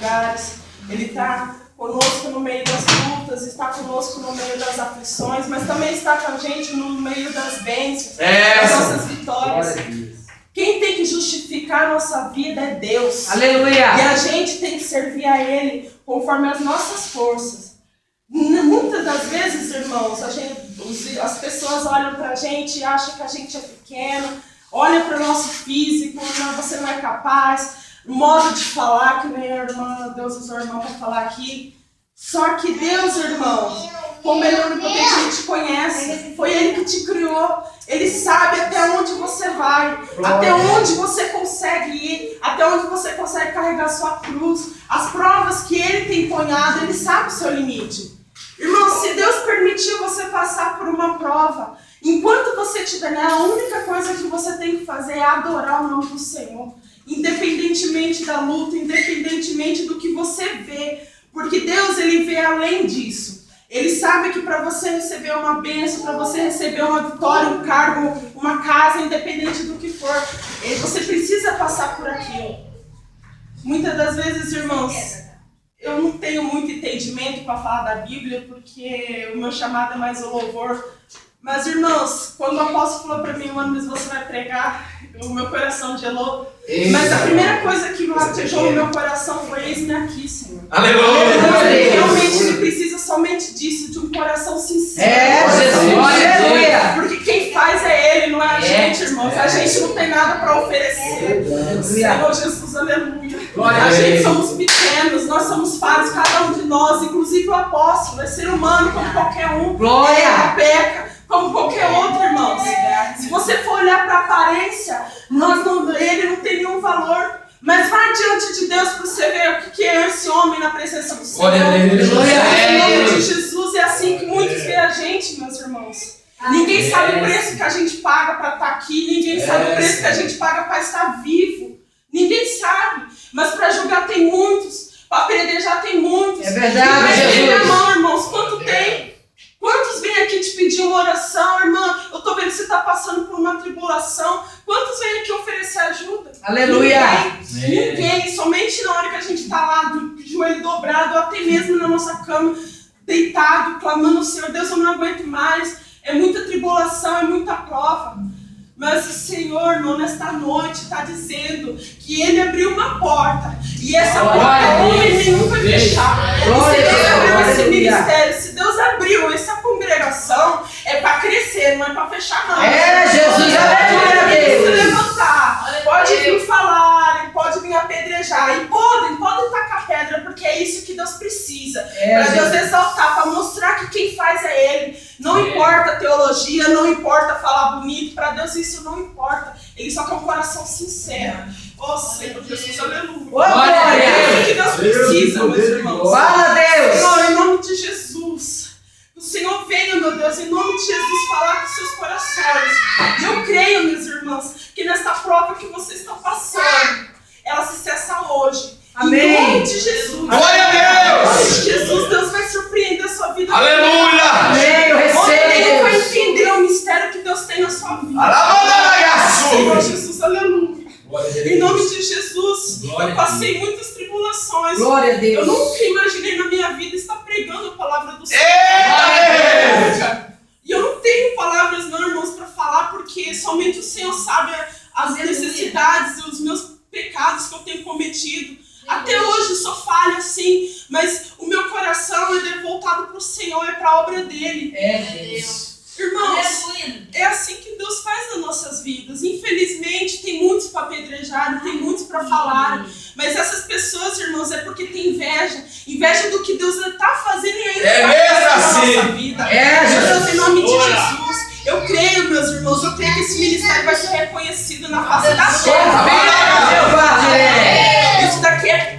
lugares. Ele está conosco no meio das lutas, está conosco no meio das aflições, mas também está com a gente no meio das bênçãos, das nossas vitórias. Quem tem que justificar a nossa vida é Deus. Aleluia! E a gente tem que servir a Ele conforme as nossas forças. Muitas das vezes, irmãos, as pessoas olham pra gente e acham que a gente é pequeno, olham para o nosso físico, não, você não é capaz, o modo de falar, que nem a irmã, Deus usou a irmã para falar aqui. Só que Deus, irmão, como Ele é onipotente, Ele te conhece, foi Ele que te criou, Ele sabe até onde você vai, até onde você consegue ir, até onde você consegue carregar sua cruz, as provas que Ele tem ponhado, Ele sabe o seu limite. Irmão, se Deus permitiu você passar por uma prova, enquanto você estiver nela, a única coisa que você tem que fazer é adorar o nome do Senhor, independentemente da luta, independentemente do que você vê, porque Deus, Ele vê além disso. Ele sabe que para você receber uma bênção, para você receber uma vitória, um cargo, uma casa, independente do que for, você precisa passar por aquilo. Muitas das vezes, irmãos, eu não tenho muito entendimento para falar da Bíblia, porque o meu chamado é mais o louvor. Mas, irmãos, quando o apóstolo falou para mim, mano, você vai pregar, o meu coração gelou. Mas a primeira coisa que latejou no meu coração foi: eis-me aqui, Senhor. Aleluia! Realmente Ele precisa somente disso, de um coração sincero. Jesus! Aleluia! Porque quem faz é Ele, não é a gente, irmãos. A gente não tem nada para oferecer. Senhor Jesus, aleluia. A gente somos pequenos, nós somos falhos, cada um de nós, inclusive o apóstolo, é ser humano como qualquer um. Glória! Peca como qualquer outro, irmãos. Se você for olhar para a aparência, ele não tem nenhum valor. Mas vai diante de Deus para você ver o que é esse homem na presença do Senhor. Em nome de Jesus, é assim que muitos veem a gente, meus irmãos. Ninguém sabe o preço que a gente paga para estar aqui. Ninguém sabe o preço que a gente paga para estar vivo. Ninguém sabe. Mas para julgar tem muitos. Para apedrejar tem muitos. É verdade, mas Jesus. minha mão, irmãos, quanto tem? Quantos vêm aqui te pedir uma oração, irmã? Eu estou vendo que você está passando por uma tribulação. Quantos vêm aqui oferecer ajuda? Aleluia! Ninguém. Somente na hora que a gente está lá, de joelho dobrado, ou até mesmo na nossa cama, deitado, clamando ao Senhor: Deus, eu não aguento mais. É muita tribulação, é muita prova. Mas o Senhor, irmão, nesta noite está dizendo que Ele abriu uma porta. E essa porta homem nenhum vai fechar. E se Deus abriu esse ministério, se Deus abriu essa congregação, é para crescer, não é para fechar, não. Jesus, pode se levantar, pode vir falar, pode vir apedrejar. E podem tacar pedra, porque é isso que Deus precisa. Para Deus exaltar, para mostrar que quem faz é Ele. Não importa a teologia, não importa falar bonito, para Deus isso não importa. Ele só quer um coração sincero. Oh, Senhor Jesus, aleluia. É isso que Deus precisa, meus irmãos. Glória a Deus. Senhor, em nome de Jesus, o Senhor venha, meu Deus, em nome de Jesus, falar com seus corações. E eu creio, meus irmãos, que nesta prova que vocês estão passando, ela se cessa hoje. Amém. Em nome de Jesus. Glória a Deus. Em nome de Jesus, Deus vai surpreender a sua vida. Aleluia. Amém, eu Ele vai recebo. entender o mistério que Deus tem na sua vida. Alabalaiaçu. Senhor Jesus, aleluia. Em nome de Jesus, eu passei muitas tribulações. Glória a Eu Deus. nunca imaginei na minha vida estar pregando a palavra do Senhor. E eu não tenho palavras, não, irmãos, para falar, porque somente o Senhor sabe as necessidades e os meus pecados que eu tenho cometido. Até hoje eu sou falha, sim, mas o meu coração é voltado para o Senhor, é para a obra dele. Irmãos, é assim que Deus faz nas nossas vidas. Infelizmente, tem muitos para apedrejar, tem muitos para falar. Mas essas pessoas, irmãos, é porque tem inveja. Inveja do que Deus está fazendo e ainda está fazendo na nossa vida. Deus, em nome de Jesus. Eu creio, meus irmãos, eu creio que esse ministério vai ser reconhecido na face da terra. Isso daqui é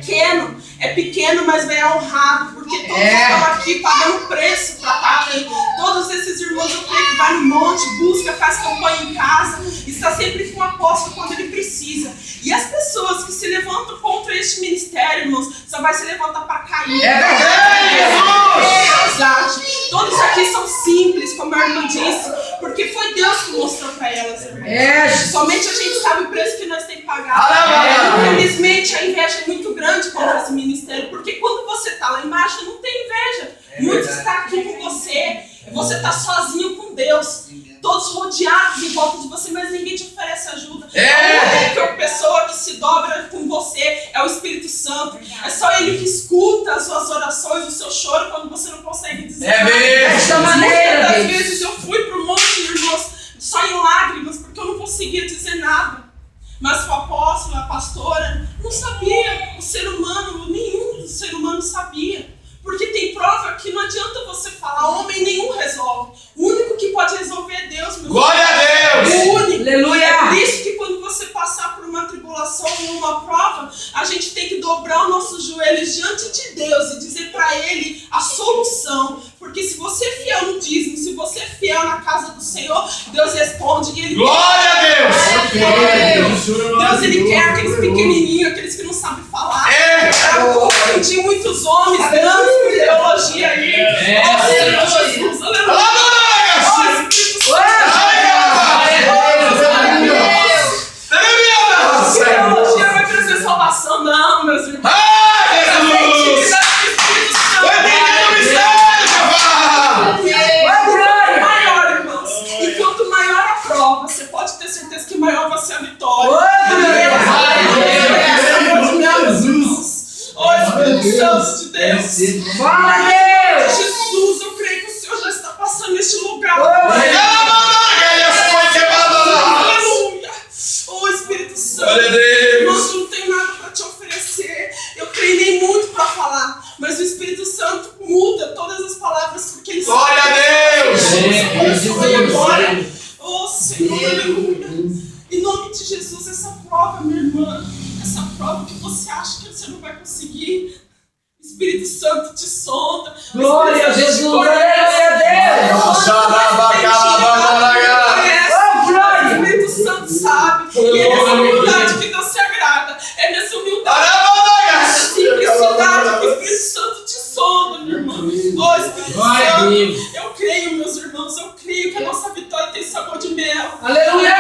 pequeno, mas é honrado, porque todos estão aqui pagando preço para estar aqui. Todos esses irmãos, eu creio que vai no monte, busca, faz campanha em casa, está sempre com o apóstolo quando ele precisa. E as pessoas que se levantam contra este ministério, irmãos, só vai se levantar para cair. É verdade, Jesus! Todos aqui são simples, como a irmã disse, porque foi Deus que mostrou para elas, irmãos. Somente a gente sabe o preço que nós temos que pagar. Infelizmente, a inveja é muito grande contra esse ministério, porque quando você está lá embaixo, não tem inveja. Muitos estão aqui com você, você está sozinho com Deus. Todos rodeados em volta de você, mas ninguém te oferece ajuda. A única pessoa que se dobra com você é o Espírito Santo. É só Ele que escuta as suas orações, o seu choro, quando você não consegue dizer nada. Desta maneira, Muitas vezes eu fui para um monte de irmãos só em lágrimas, porque eu não conseguia dizer nada. Mas o apóstolo, a pastora, não sabia. O ser humano, nenhum ser humano sabia. Porque tem prova que não adianta você falar, homem nenhum resolve. O único que pode resolver é Deus, meu Glória a Deus! O único. Aleluia! É por isso que quando você passar por uma tribulação ou uma prova, a gente tem que dobrar os nossos joelhos diante de Deus e dizer para Ele a solução. Porque se você é fiel no dízimo, se você é fiel na casa do Senhor, Deus responde. E Ele Glória a Deus! Deus, Ele quer aqueles pequenininhos, aqueles que não sabem falar. Para confundir muitos homens, grandes com ideologia aí. Ó Senhor Jesus, aleluia. Ó Espírito Santo. Ideologia vai trazer salvação, não, meus irmãos. Maior, irmãos. E quanto maior a prova, você pode ter certeza que maior vai ser a vitória. Ó Espírito Santo de Deus. Fala, Deus! Jesus, eu creio que o Senhor já está passando neste lugar. Aleluia! Ó Espírito Santo. Glória a Deus! Irmãos, eu não tenho nada para te oferecer. Eu treinei muito para falar. Mas o Espírito Santo muda todas as palavras porque Ele Glória a Deus! Oh Senhor, aleluia. Em nome de Jesus, essa prova, minha irmã, essa prova que você acha que você não vai conseguir, o Espírito Santo te sonda. Glória a Jesus! Glória a Deus! O Espírito Santo sabe. E é nessa humildade que Deus se agrada. É nessa humildade, nessa simplicidade que o Espírito Santo te sonda, meu irmão. Oh Espírito Santo, eu creio, meus irmãos, eu creio que a nossa vitória tem sabor de mel. Aleluia!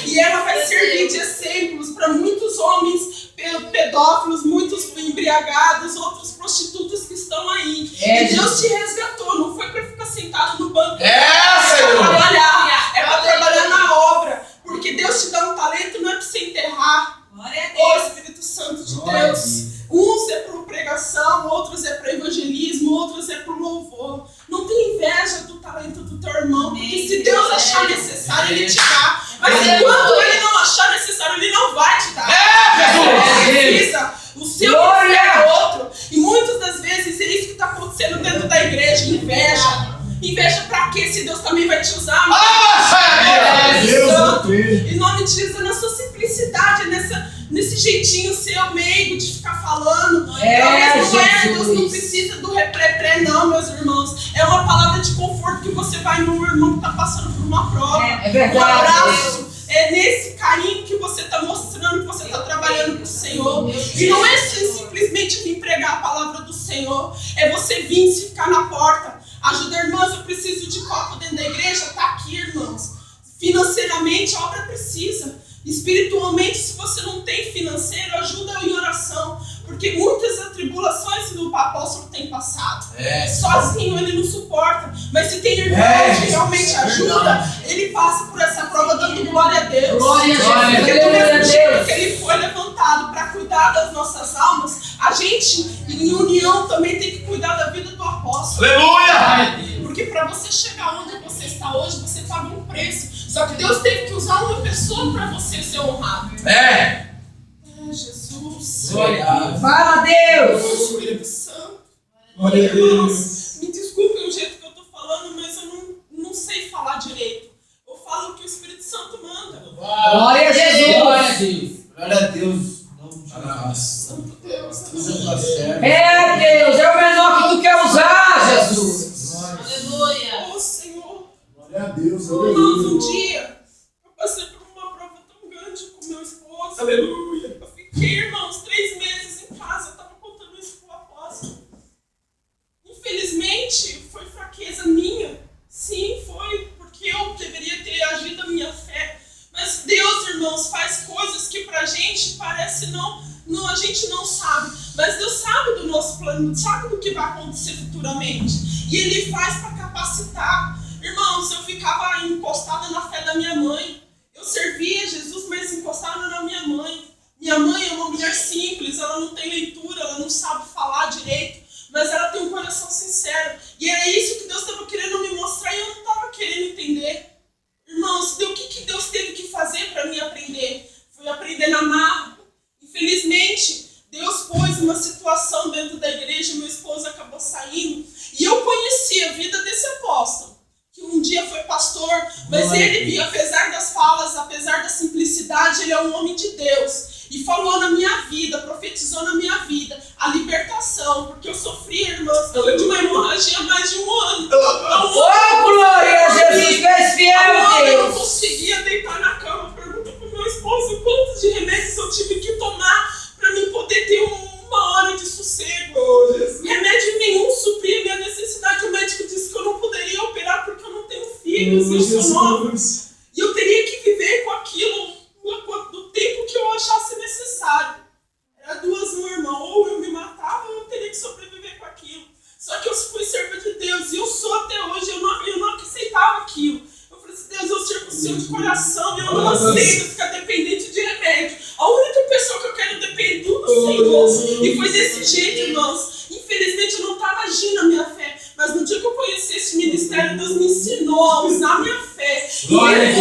E ela vai servir de exemplos para muitos homens pedófilos, muitos embriagados, outros prostitutas que estão aí. E Deus te resgatou, não foi para ficar sentado no banco. Senhor! É para trabalhar na obra. Porque Deus te dá um talento, não é para você enterrar. Ó Espírito Santo de Deus. Uns é para pregação, outros é para evangelismo, outros é para louvor. Não tem inveja do talento do teu irmão, porque se Deus achar necessário, Ele te dá. Mas enquanto Ele não achar necessário, Ele não vai te dar. Você precisa. O seu é outro. E muitas das vezes é isso que está acontecendo dentro da igreja, inveja. Inveja pra quê? Se Deus também vai te usar. Em nome de Jesus, na sua simplicidade, nesse jeitinho seu meigo de ficar falando. Deus não precisa do repré, não, meus irmãos. É uma palavra de conforto que você vai no irmão que está passando por uma prova. É verdade. Um abraço. É nesse carinho que você está mostrando que você está trabalhando com o Senhor. E não é simplesmente vir pregar a palavra do Senhor. É você vir se ficar na porta. Ajuda, irmãs, eu preciso de copo dentro da igreja. Está aqui, irmãos. Financeiramente, a obra precisa. Espiritualmente, se você não tem financeiro, ajuda em oração. Porque muitas atribulações o apóstolo tem passado. Sozinho ele não suporta. Mas se tem irmãos que realmente ajuda, ele passa por essa prova dando glória a Deus. Glória a Jesus! Porque do mesmo jeito que ele foi levantado para cuidar das nossas almas, a gente, em união, também tem que cuidar da vida do apóstolo. Aleluia! Porque para você chegar onde você está hoje, você paga um preço. Só que Deus teve que usar uma pessoa para você ser honrado. Jesus. Fala, Deus! Espírito Santo. Glória a Deus. Me desculpem o jeito que eu estou falando, mas eu não sei falar direito. Eu falo o que o Espírito Santo manda. Glória a Jesus! Glória a Deus. Santo Deus. Deus, é o menor que tu quer usar, Jesus. Aleluia. Oh, Senhor. Glória a Deus. Irmãos, um dia eu passei por uma prova tão grande com meu esposo. Aleluia. Eu fiquei, irmãos, 3 meses em casa. Eu estava contando isso pro apóstolo. Infelizmente, Mas Deus sabe do nosso plano, sabe do que vai acontecer futuramente. E Ele faz para capacitar. Irmãos, eu ficava encostada na fé da minha mãe. Eu servia Jesus, mas encostada na minha mãe. Minha mãe é uma mulher simples, ela não tem leitura, ela não sabe falar direito, mas ela tem um coração sincero. E era isso que Deus estava querendo me mostrar e eu não estava querendo entender. Irmãos, o que Deus teve que fazer para mim aprender? Foi aprender na marra. Infelizmente, Deus pôs uma situação dentro da igreja, meu esposo acabou saindo. E eu conheci a vida desse apóstolo, que um dia foi pastor, mas ele, apesar das falas, apesar da simplicidade, ele é um homem de Deus. E falou na minha vida, profetizou na minha vida a libertação, porque eu sofri, irmãs, de uma hemorragia há mais de um ano. Oh, glória a Jesus, que és fiel, Eu não Deus. conseguia deitar na cama. Pergunta pro meu esposo quantos de remédios eu tive que tomar para mim poder ter uma hora de sossego. Remédio nenhum supria minha necessidade. O médico disse que eu não poderia operar porque eu não tenho filhos, eu sou nova. E eu teria que viver com aquilo do tempo que eu achasse necessário. Era duas, meu irmão, ou eu me matava ou eu teria que sobreviver com aquilo. Só que eu fui serva de Deus e eu sou até hoje, eu não aceitava aquilo. Eu falei assim, Deus, eu sirvo o Senhor de coração e eu não aceito ficar dependente de remédio. A única pessoa que eu quero depender do Senhor. E foi desse jeito, irmãos. Infelizmente eu não estava agindo a minha fé, mas no dia que eu conheci esse ministério, Deus me ensinou a usar a minha fé. Glória de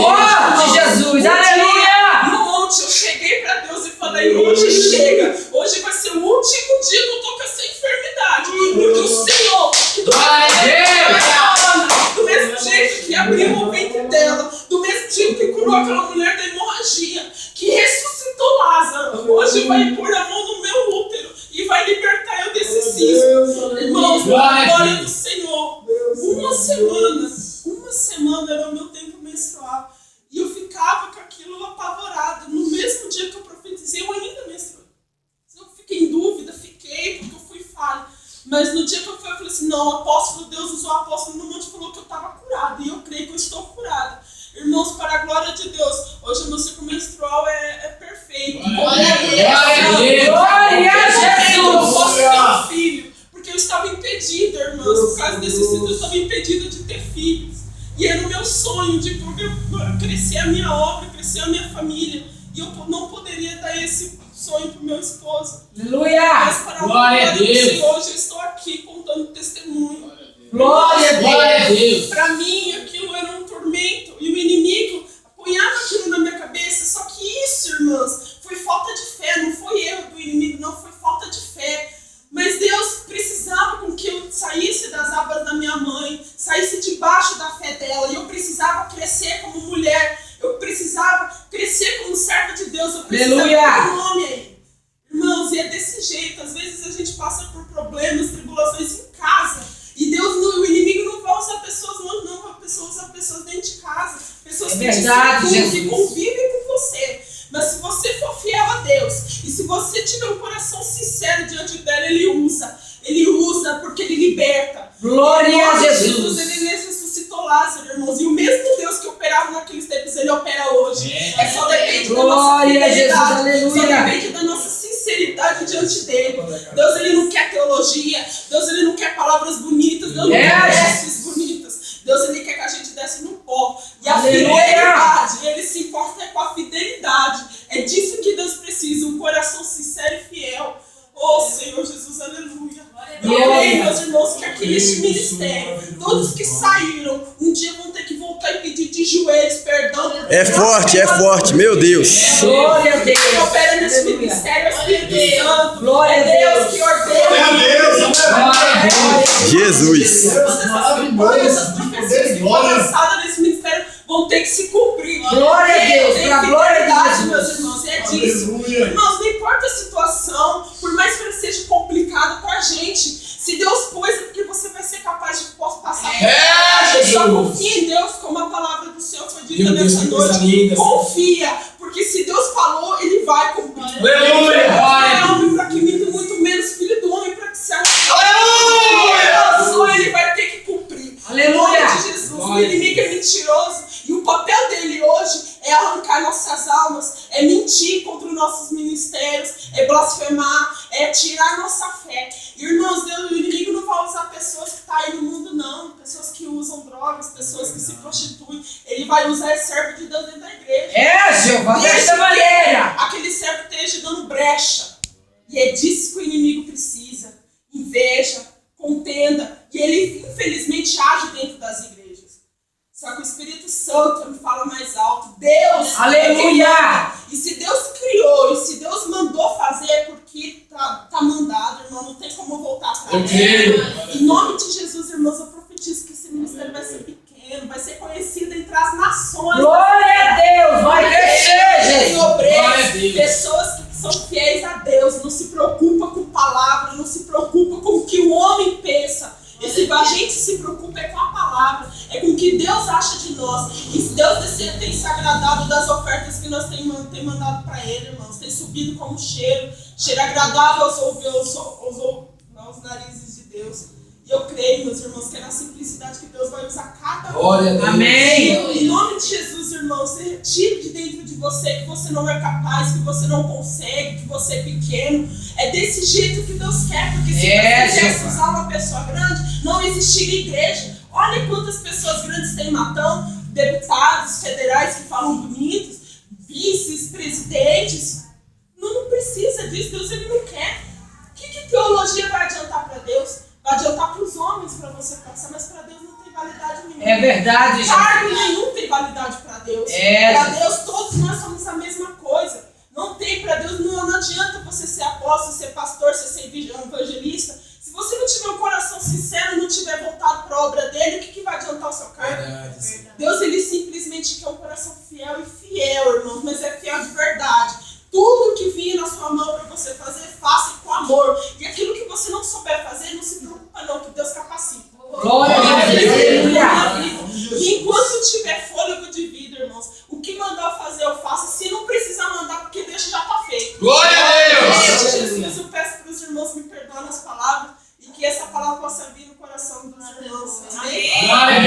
Jesus, aleluia! No monte eu cheguei para Deus e falei, hoje chega, hoje vai ser o último dia que eu tô com essa enfermidade, porque o Senhor, que do mesmo jeito que abriu o ventre dela, do mesmo jeito que curou aquela mulher da hemorragia, que ressuscitou Lázaro, hoje vai pôr a mão no meu útero e vai libertar eu desse cisma. Irmãos, glória do Senhor. Uma semana era o meu tempo menstrual. E eu ficava com aquilo apavorada. No mesmo dia que eu profetizei, eu ainda menstruei. Eu fiquei em dúvida, porque eu fui falha. Mas no dia que eu falei assim, não, o apóstolo, Deus usou o apóstolo no monte e falou que eu estava curada. E eu creio que eu estou curada. Irmãos, para a glória de Deus, hoje o meu ciclo menstrual é perfeito. Glória a Jesus! Eu posso ter um filho, porque eu estava impedida, irmãos. Por causa desse ciclo, eu estava impedida de ter filhos. E era o meu sonho de poder crescer a minha obra, crescer a minha família. E eu não poderia dar esse sonho para o meu esposo. Aleluia! Mas para a glória do Senhor, hoje eu estou aqui contando testemunho. Glória a Deus! Para mim, aquilo era um tormento. E o inimigo apunhava aquilo na minha cabeça. Só que isso, irmãs, foi falta de fé. Não foi erro do inimigo, não. Foi falta de fé. Mas Deus precisava com que eu saísse das abas da minha mãe, saísse debaixo da fé dela. E eu precisava crescer como mulher. Eu precisava crescer como serva de Deus. Eu precisava ter um homem aí. Irmãos, e é desse jeito. Às vezes a gente passa por problemas, tribulações em casa. E Deus, o inimigo não vai usar pessoas longe, não. Vai usar pessoas dentro de casa. Pessoas que convivem com você. Mas se você for fiel a Deus, e se você tiver um coração sincero diante dela, Ele usa. Ele usa porque Ele liberta. Glória a Jesus! Ele ressuscitou Lázaro, irmãos. E o mesmo Deus que operava naqueles tempos, Ele opera hoje. É só depende da nossa fidelidade. Só depende da nossa sinceridade diante dele. Deus, Ele não quer teologia. Deus, Ele não quer palavras bonitas. Deus não quer vestes bonitas. Deus, Ele quer que a gente desce no pó. E a fidelidade, Ele se importa com a fidelidade. É disso que Deus precisa, um coração sincero e fiel. Oh, Senhor Jesus, aleluia. Eu creio, meus irmãos, que aqui neste ministério, todos que saíram, um dia vão ter que voltar e pedir de joelhos perdão. É forte, meu Deus. Glória a Deus! Quem opera nesse ministério é o Espírito Santo. Glória a Deus que ordena. Jesus. Essas profecias que foram lançadas nesse ministério vão ter que se cumprir. Glória a Deus, para a glória de Deus, meus irmãos, é disso. Irmãos, não importa a situação, por mais que ela seja complicada pra gente, se Deus pôs é porque você vai ser capaz de passar. Só confia em Deus, como a palavra do Senhor foi dita nessa noite. Confia, porque se Deus falou, Ele vai cumprir. Aleluia! É homem para que minta, muito menos filho do homem para que se aleluia! Só Ele vai ter que cumprir. Aleluia! Em nome de Jesus, o inimigo é mentiroso. E o papel dele hoje é arrancar nossas almas, é mentir contra os nossos ministérios, é blasfemar, é tirar a nossa fé. Irmãos, o inimigo não vai usar pessoas que estão aí no mundo, não. Pessoas que usam drogas, pessoas que se prostituem. Ele vai usar esse servo de Deus dentro da igreja. Jeová, Desde dessa que maneira. aquele servo esteja dando brecha. E é disso que o inimigo precisa. Inveja, contenda. E ele, infelizmente, age dentro das igrejas. Só que o Espírito Santo me fala mais alto. Deus, Aleluia! E se Deus criou, e se Deus mandou fazer, é porque tá mandado, irmão. Não tem como voltar para ele. Em nome de Jesus, irmãos, eu profetizo que esse ministério vai ser pequeno, vai ser conhecido entre as nações. Glória a Deus! Vai crescer, Tem Jesus! obreiros, pessoas que são fiéis a Deus, não se preocupa com palavra, não se preocupa com o que o homem pensa. A gente se preocupa é com a palavra, é com o que Deus acha de nós. E Deus tem se agradado das ofertas que nós temos mandado para Ele, irmãos. Tem subido como cheiro agradável aos narizes de Deus. E eu creio, meus irmãos, que é na simplicidade que Deus vai usar cada um. Glória a Deus. Amém. Em nome de Jesus, irmãos, você retire de dentro de você que você não é capaz, que você não consegue, que você é pequeno. É desse jeito que Deus quer, porque se Deus quisesse usar uma pessoa grande, não existiria igreja. Olha quantas pessoas grandes tem Matão, deputados federais que falam bonitos, vices, presidentes. Não precisa disso, Deus ele não quer. O que teologia vai adiantar para Deus? Vai adiantar para os homens, para você passar, mas para Deus não tem validade nenhuma. É verdade, Cargo Jesus. nenhum tem validade para Deus. É, Para Deus, todos nós somos a mesma coisa. Não tem para Deus, não adianta você ser apóstolo, ser pastor, ser evangelista. Se você não tiver um coração sincero, não tiver voltado para a obra dele, o que vai adiantar o seu cargo? Deus, ele simplesmente quer um coração fiel e fiel, irmãos, mas é fiel de verdade. Tudo que vinha na sua mão para você fazer, faça com amor. E aquilo que você não souber fazer, não se preocupa não, que Deus capacita. Glória a Deus. E enquanto tiver fôlego de vida, irmãos, o que mandar fazer eu faço. Se não precisar mandar, porque Deus já está feito. Glória a Deus. Jesus, eu peço para os irmãos me perdoarem as palavras e que essa palavra possa vir no coração dos irmãos. Amém? Glória a Deus.